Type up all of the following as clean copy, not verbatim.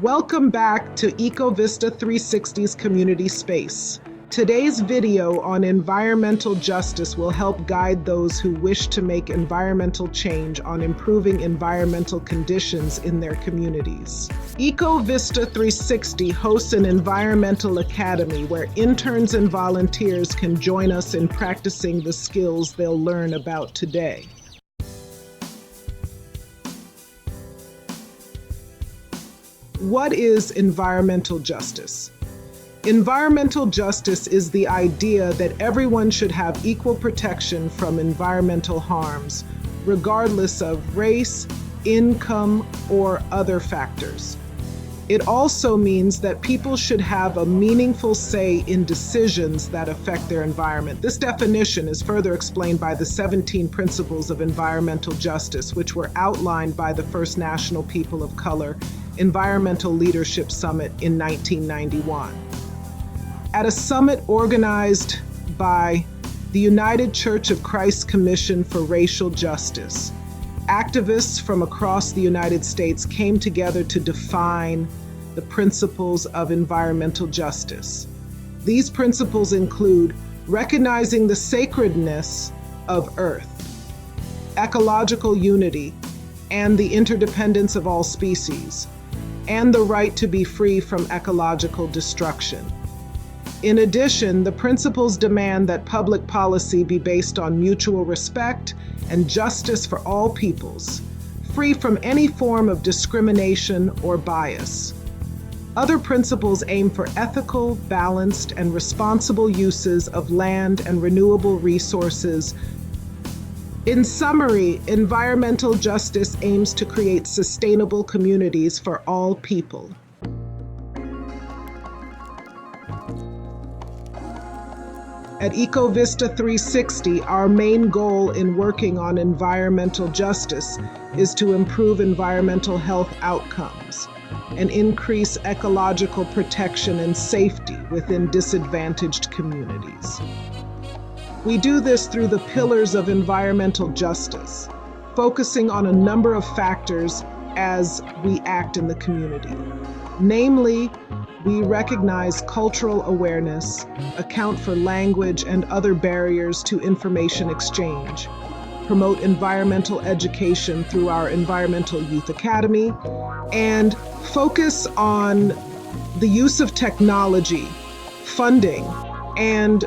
Welcome back to EcoVista360's community space. Today's video on environmental justice will help guide those who wish to make environmental change on improving environmental conditions in their communities. EcoVista360 hosts an environmental academy where interns and volunteers can join us in practicing the skills they'll learn about today. What is environmental justice? Environmental justice is the idea that everyone should have equal protection from environmental harms, regardless of race, income, or other factors. It also means that people should have a meaningful say in decisions that affect their environment. This definition is further explained by the 17 Principles of Environmental Justice, which were outlined by the First National People of Color Environmental Leadership Summit in 1991. At a summit organized by the United Church of Christ Commission for Racial Justice, activists from across the United States came together to define the principles of environmental justice. These principles include recognizing the sacredness of Earth, ecological unity, and the interdependence of all species, and the right to be free from ecological destruction. In addition, the principles demand that public policy be based on mutual respect and justice for all peoples, free from any form of discrimination or bias. Other principles aim for ethical, balanced, and responsible uses of land and renewable resources. In summary, environmental justice aims to create sustainable communities for all people. At EcoVista360, our main goal in working on environmental justice is to improve environmental health outcomes and increase ecological protection and safety within disadvantaged communities. We do this through the pillars of environmental justice, focusing on a number of factors as we act in the community. Namely, we recognize cultural awareness, account for language and other barriers to information exchange, promote environmental education through our Environmental Youth Academy, and focus on the use of technology, funding, and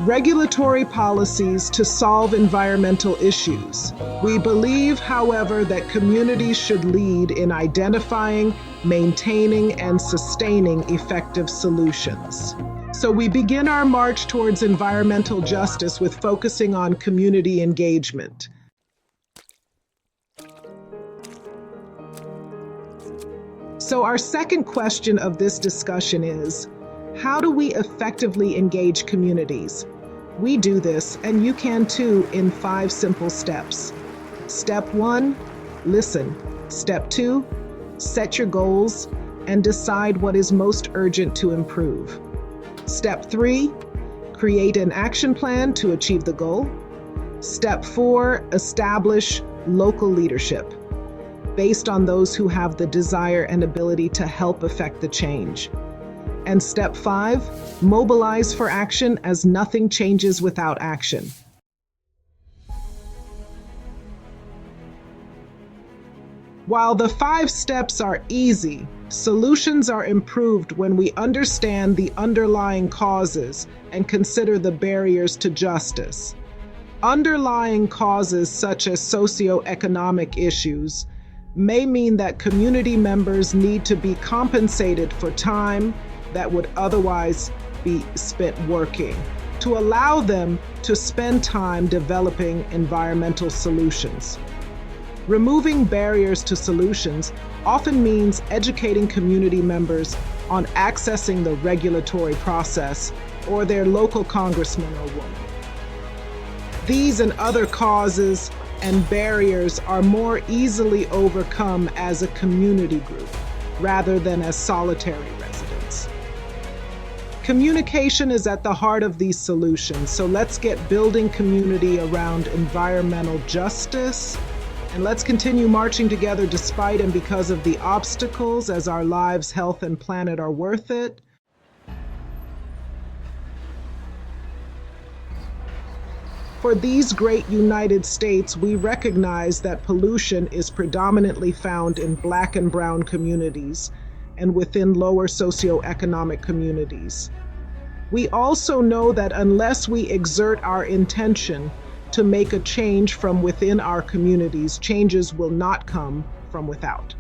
regulatory policies to solve environmental issues. We believe, however, that communities should lead in identifying, maintaining, and sustaining effective solutions. So we begin our march towards environmental justice with focusing on community engagement. So our second question of this discussion is, how do we effectively engage communities? We do this, and you can too, in 5 simple steps. Step 1, listen. Step 2, set your goals and decide what is most urgent to improve. Step 3, create an action plan to achieve the goal. Step 4, establish local leadership based on those who have the desire and ability to help affect the change. And step 5, mobilize for action, as nothing changes without action. While the 5 steps are easy, solutions are improved when we understand the underlying causes and consider the barriers to justice. Underlying causes such as socioeconomic issues may mean that community members need to be compensated for time that would otherwise be spent working, to allow them to spend time developing environmental solutions. Removing barriers to solutions often means educating community members on accessing the regulatory process or their local congressman or woman. These and other causes and barriers are more easily overcome as a community group rather than as solitary residents. Communication is at the heart of these solutions, so let's get building community around environmental justice And let's continue marching together despite and because of the obstacles, as our lives, health, and planet are worth it. For these great United States, we recognize that pollution is predominantly found in Black and Brown communities and within lower socioeconomic communities. We also know that unless we exert our intention to make a change from within our communities, changes will not come from without.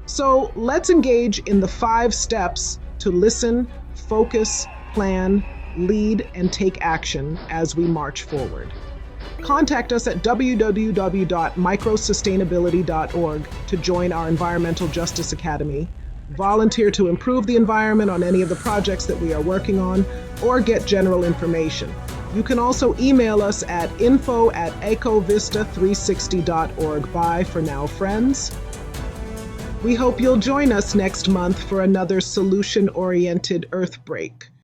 So let's engage in the 5 steps to listen, focus, plan, lead, and take action as we march forward. Contact us at www.microsustainability.org to join our Environmental Justice Academy, volunteer to improve the environment on any of the projects that we are working on, or get general information. You can also email us at info@EcoVista360.org. Bye for now, friends. We hope you'll join us next month for another solution-oriented Earth Break.